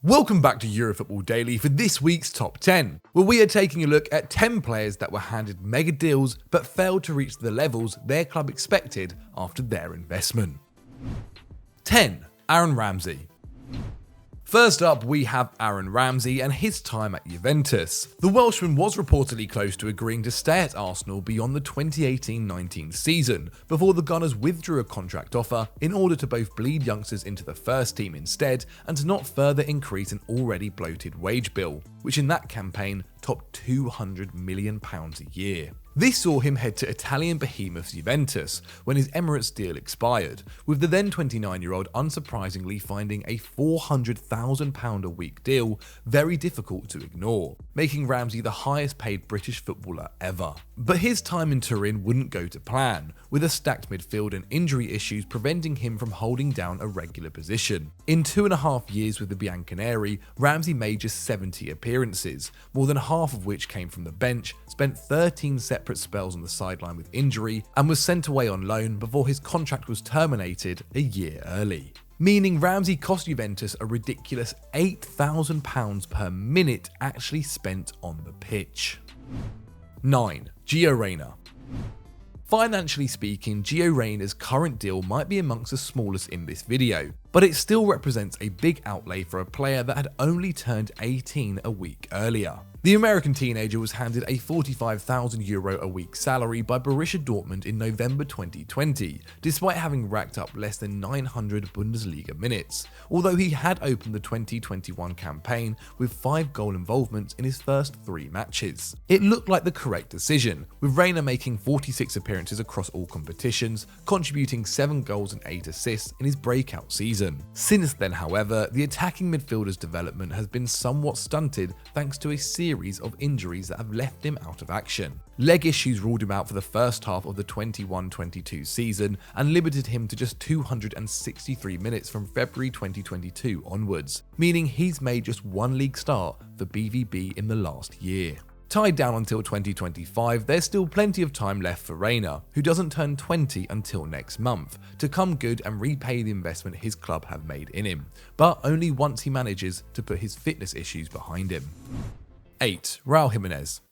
Welcome back to Eurofootball Daily for this week's Top 10, where we are taking a look at 10 players that were handed mega deals but failed to reach the levels their club expected after their investment. 10. Aaron Ramsey. First up, we have Aaron Ramsey and his time at Juventus. The Welshman was reportedly close to agreeing to stay at Arsenal beyond the 2018-19 season, before the Gunners withdrew a contract offer in order to both bleed youngsters into the first team instead and to not further increase an already bloated wage bill, which in that campaign topped £200 million a year. This saw him head to Italian behemoth Juventus when his Emirates deal expired, with the then 29-year-old unsurprisingly finding a £400,000 a week deal very difficult to ignore, making Ramsey the highest paid British footballer ever. But his time in Turin wouldn't go to plan, with a stacked midfield and injury issues preventing him from holding down a regular position. In 2.5 years with the Bianconeri, Ramsey made just 70 appearances, more than half of which came from the bench, spent 13 separate spells on the sideline with injury, and was sent away on loan before his contract was terminated a year early. Meaning Ramsey cost Juventus a ridiculous £8,000 per minute actually spent on the pitch. 9. Gio Reyna. Financially speaking, Gio Reyna's current deal might be amongst the smallest in this video, but it still represents a big outlay for a player that had only turned 18 a week earlier. The American teenager was handed a €45,000 a week salary by Borussia Dortmund in November 2020, despite having racked up less than 900 Bundesliga minutes, although he had opened the 2021 campaign with 5 goal involvements in his first 3 matches. It looked like the correct decision, with Reyna making 46 appearances across all competitions, contributing 7 goals and 8 assists in his breakout season. Since then, however, the attacking midfielder's development has been somewhat stunted thanks to a series of injuries that have left him out of action. Leg issues ruled him out for the first half of the 21-22 season and limited him to just 263 minutes from February 2022 onwards, meaning he's made just 1 league start for BVB in the last year. Tied down until 2025, there's still plenty of time left for Reyna, who doesn't turn 20 until next month, to come good and repay the investment his club have made in him, but only once he manages to put his fitness issues behind him. 8. Raul Jimenez.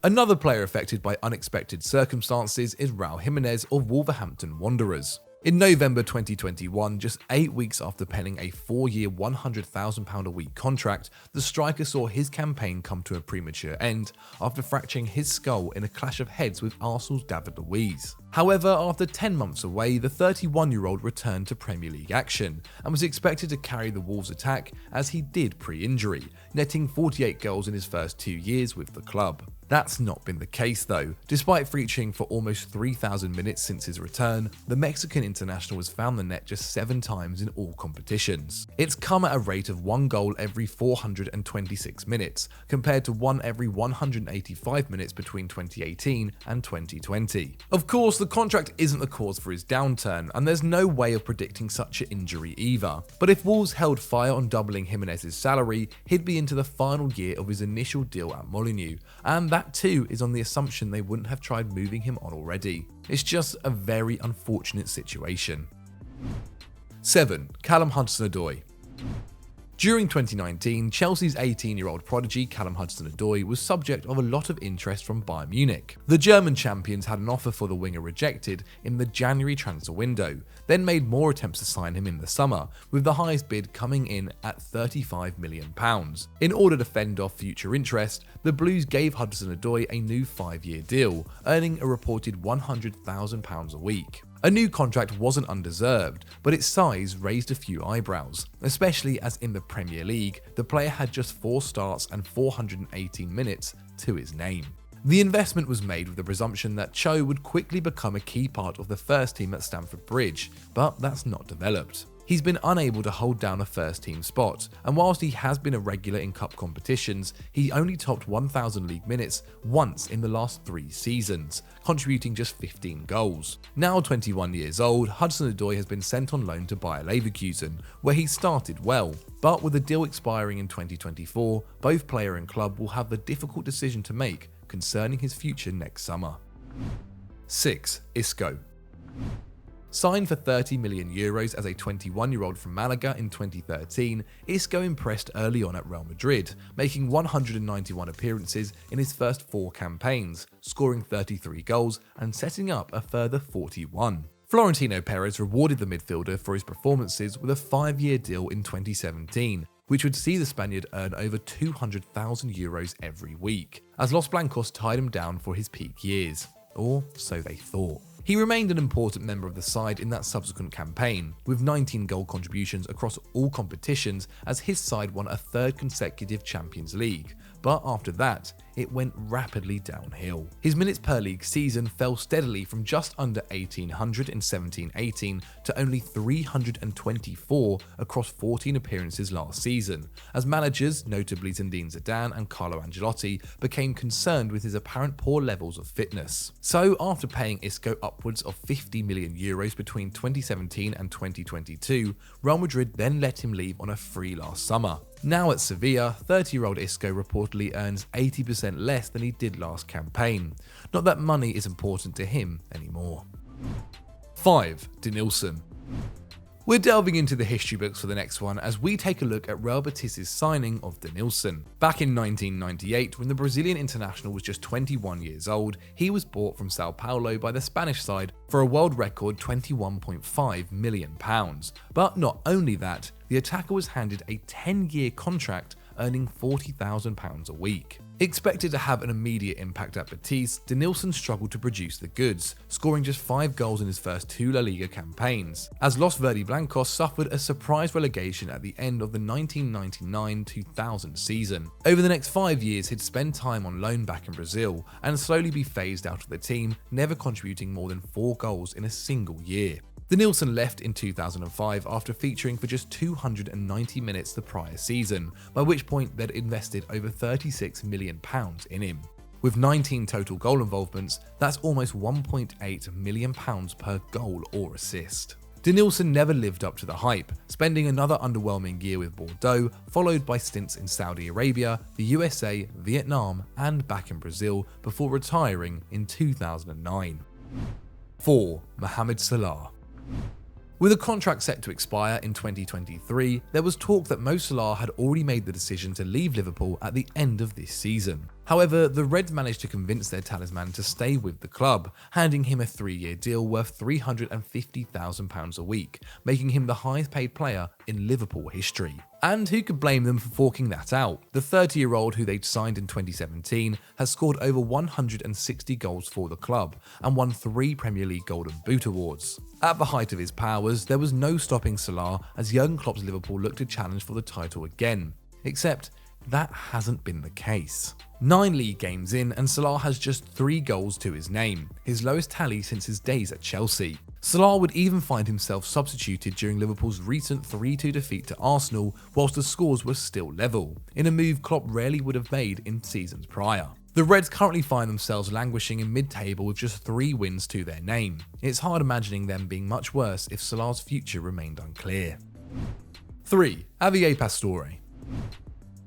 Another player affected by unexpected circumstances is Raul Jimenez of Wolverhampton Wanderers. In November 2021, just 8 weeks after penning a 4-year £100,000 a week contract, the striker saw his campaign come to a premature end after fracturing his skull in a clash of heads with Arsenal's David Luiz. However, after 10 months away, the 31-year-old returned to Premier League action and was expected to carry the Wolves' attack as he did pre-injury, netting 48 goals in his first 2 years with the club. That's not been the case though. Despite featuring for almost 3,000 minutes since his return, the Mexican international has found the net just 7 times in all competitions. It's come at a rate of 1 goal every 426 minutes, compared to 1 every 185 minutes between 2018 and 2020. Of course, the contract isn't the cause for his downturn, and there's no way of predicting such an injury either. But if Wolves held fire on doubling Jimenez's salary, he'd be into the final year of his initial deal at Molineux, and that too is on the assumption they wouldn't have tried moving him on already. It's just a very unfortunate situation. 7. Callum Hudson-Odoi. During 2019, Chelsea's 18-year-old prodigy Callum Hudson-Odoi was subject of a lot of interest from Bayern Munich. The German champions had an offer for the winger rejected in the January transfer window, then made more attempts to sign him in the summer, with the highest bid coming in at £35 million. In order to fend off future interest, the Blues gave Hudson-Odoi a new 5-year deal, earning a reported £100,000 a week. A new contract wasn't undeserved, but its size raised a few eyebrows, especially as in the Premier League, the player had just 4 starts and 418 minutes to his name. The investment was made with the presumption that Cho would quickly become a key part of the first team at Stamford Bridge, but that's not developed. He's been unable to hold down a first team spot, and whilst he has been a regular in cup competitions, he only topped 1,000 league minutes once in the last 3 seasons, contributing just 15 goals. Now 21 years old, Hudson-Odoi has been sent on loan to Bayer Leverkusen, where he started well, but with the deal expiring in 2024, both player and club will have the difficult decision to make concerning his future next summer. 6. Isco. Signed for €30 million as a 21-year-old from Malaga in 2013, Isco impressed early on at Real Madrid, making 191 appearances in his first 4 campaigns, scoring 33 goals and setting up a further 41. Florentino Perez rewarded the midfielder for his performances with a 5-year deal in 2017, which would see the Spaniard earn over €200,000 every week, as Los Blancos tied him down for his peak years. Or so they thought. He remained an important member of the side in that subsequent campaign, with 19 goal contributions across all competitions as his side won a 3rd consecutive Champions League, but after that, it went rapidly downhill. His minutes per league season fell steadily from just under 1,800 in 17-18 to only 324 across 14 appearances last season, as managers, notably Zinedine Zidane and Carlo Ancelotti, became concerned with his apparent poor levels of fitness. So after paying Isco upwards of €50 million between 2017 and 2022, Real Madrid then let him leave on a free last summer. Now at Sevilla, 30-year-old Isco reportedly earns 80% less than he did last campaign. Not that money is important to him anymore. 5. Denilson. We're delving into the history books for the next one as we take a look at Real Betis' signing of Denilson. Back in 1998, when the Brazilian international was just 21 years old, he was bought from Sao Paulo by the Spanish side for a world record £21.5 million. But not only that, the attacker was handed a 10-year contract earning £40,000 a week. Expected to have an immediate impact at Betis, Denilson struggled to produce the goods, scoring just 5 goals in his first 2 La Liga campaigns, as Los Verde Blancos suffered a surprise relegation at the end of the 1999-2000 season. Over the next 5 years, he'd spend time on loan back in Brazil and slowly be phased out of the team, never contributing more than 4 goals in a single year. Denilson left in 2005 after featuring for just 290 minutes the prior season, by which point they'd invested over £36 million in him. With 19 total goal involvements, that's almost £1.8 million per goal or assist. Denilson never lived up to the hype, spending another underwhelming year with Bordeaux, followed by stints in Saudi Arabia, the USA, Vietnam, and back in Brazil before retiring in 2009. 4. Mohamed Salah. With a contract set to expire in 2023, there was talk that M.SALAH had already made the decision to leave Liverpool at the end of this season. However, the Reds managed to convince their talisman to stay with the club, handing him a 3-year deal worth £350,000 a week, making him the highest paid player in Liverpool history. And who could blame them for forking that out? The 30-year-old who they'd signed in 2017 has scored over 160 goals for the club and won 3 Premier League Golden Boot awards. At the height of his powers, there was no stopping Salah as Jurgen Klopp's Liverpool looked to challenge for the title again. Except that hasn't been the case. 9 league games in and Salah has just 3 goals to his name, his lowest tally since his days at Chelsea. Salah would even find himself substituted during Liverpool's recent 3-2 defeat to Arsenal whilst the scores were still level, in a move Klopp rarely would have made in seasons prior. The Reds currently find themselves languishing in mid-table with just 3 wins to their name. It's hard imagining them being much worse if Salah's future remained unclear. 3. Javier Pastore.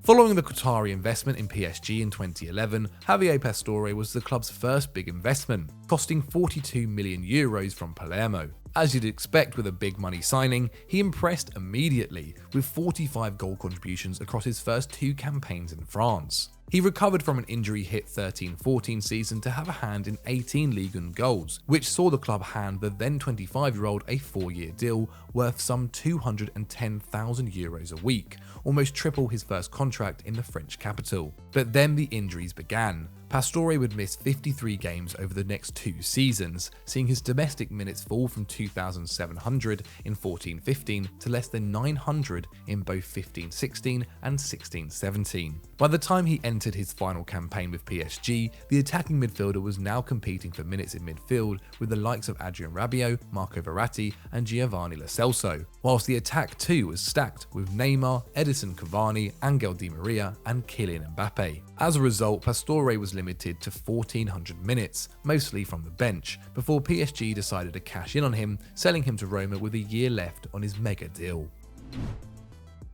Following the Qatari investment in PSG in 2011, Javier Pastore was the club's first big investment, costing €42 million from Palermo. As you'd expect with a big money signing, he impressed immediately, with 45 goal contributions across his first 2 campaigns in France. He recovered from an injury-hit 13-14 season to have a hand in 18 Ligue 1 goals, which saw the club hand the then 25-year-old a 4-year deal worth some €210,000 a week, almost triple his first contract in the French capital. But then the injuries began. Pastore would miss 53 games over the next 2 seasons, seeing his domestic minutes fall from 2,700 in 14-15 to less than 900 in both 15-16 and 16-17. By the time he entered his final campaign with PSG, the attacking midfielder was now competing for minutes in midfield with the likes of Adrien Rabiot, Marco Verratti and Giovanni Lo Celso, whilst the attack too was stacked with Neymar, Edison Cavani, Angel Di Maria and Kylian Mbappe. As a result, Pastore was limited to 1,400 minutes, mostly from the bench, before PSG decided to cash in on him, selling him to Roma with a year left on his mega deal.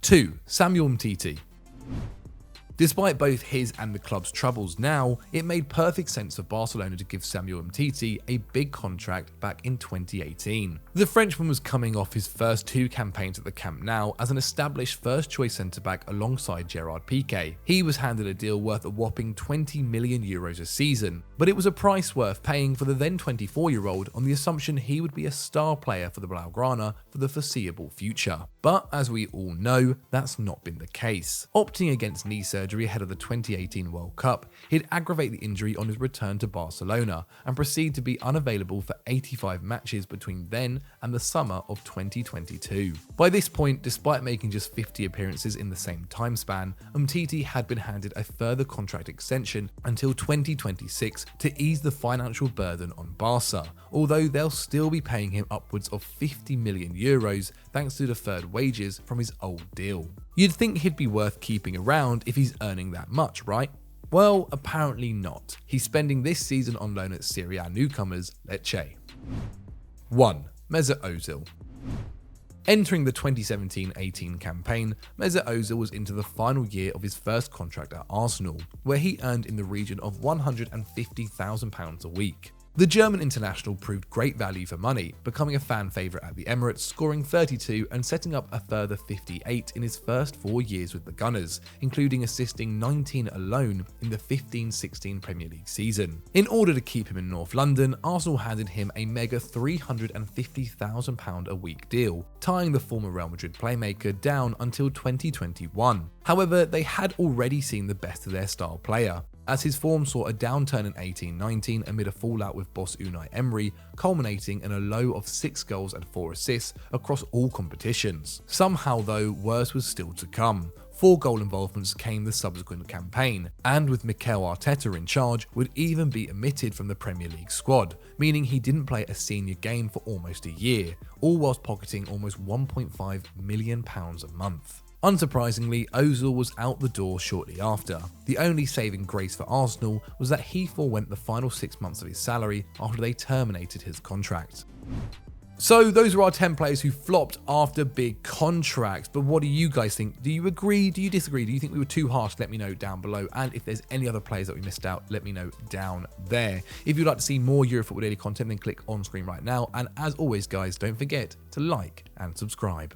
2. Samuel Umtiti. Despite both his and the club's troubles now, it made perfect sense for Barcelona to give Samuel Umtiti a big contract back in 2018. The Frenchman was coming off his first 2 campaigns at the Camp Nou as an established first-choice centre-back alongside Gerard Piqué. He was handed a deal worth a whopping €20 million a season, but it was a price worth paying for the then 24-year-old on the assumption he would be a star player for the Blaugrana for the foreseeable future. But as we all know, that's not been the case. Opting against knee surgery ahead of the 2018 World Cup, he'd aggravate the injury on his return to Barcelona and proceed to be unavailable for 85 matches between then and the summer of 2022. By this point, despite making just 50 appearances in the same time span, Umtiti had been handed a further contract extension until 2026 to ease the financial burden on Barca, although they'll still be paying him upwards of €50 million thanks to deferred wages from his old deal. You'd think he'd be worth keeping around if he's earning that much, right? Well, apparently not. He's spending this season on loan at Serie A newcomers Lecce. 1. Mesut Ozil. Entering the 2017-18 campaign, Mesut Ozil was into the final year of his first contract at Arsenal, where he earned in the region of £150,000 a week. The German international proved great value for money, becoming a fan favourite at the Emirates, scoring 32 and setting up a further 58 in his first 4 years with the Gunners, including assisting 19 alone in the 15-16 Premier League season. In order to keep him in North London, Arsenal handed him a mega £350,000 a week deal, tying the former Real Madrid playmaker down until 2021. However, they had already seen the best of their star player, as his form saw a downturn in 18-19 amid a fallout with boss Unai Emery, culminating in a low of 6 goals and 4 assists across all competitions. Somehow though, worse was still to come. 4 goal involvements came the subsequent campaign, and with Mikel Arteta in charge, would even be omitted from the Premier League squad, meaning he didn't play a senior game for almost a year, all whilst pocketing almost £1.5 million a month. Unsurprisingly, Ozil was out the door shortly after. The only saving grace for Arsenal was that he forewent the final 6 months of his salary after they terminated his contract. So those are our 10 players who flopped after big contracts, but what do you guys think? Do you agree? Do you disagree? Do you think we were too harsh? Let me know down below, and if there's any other players that we missed out, let me know down there. If you'd like to see more Eurofootball Daily content, then click on screen right now, and as always guys, don't forget to like and subscribe.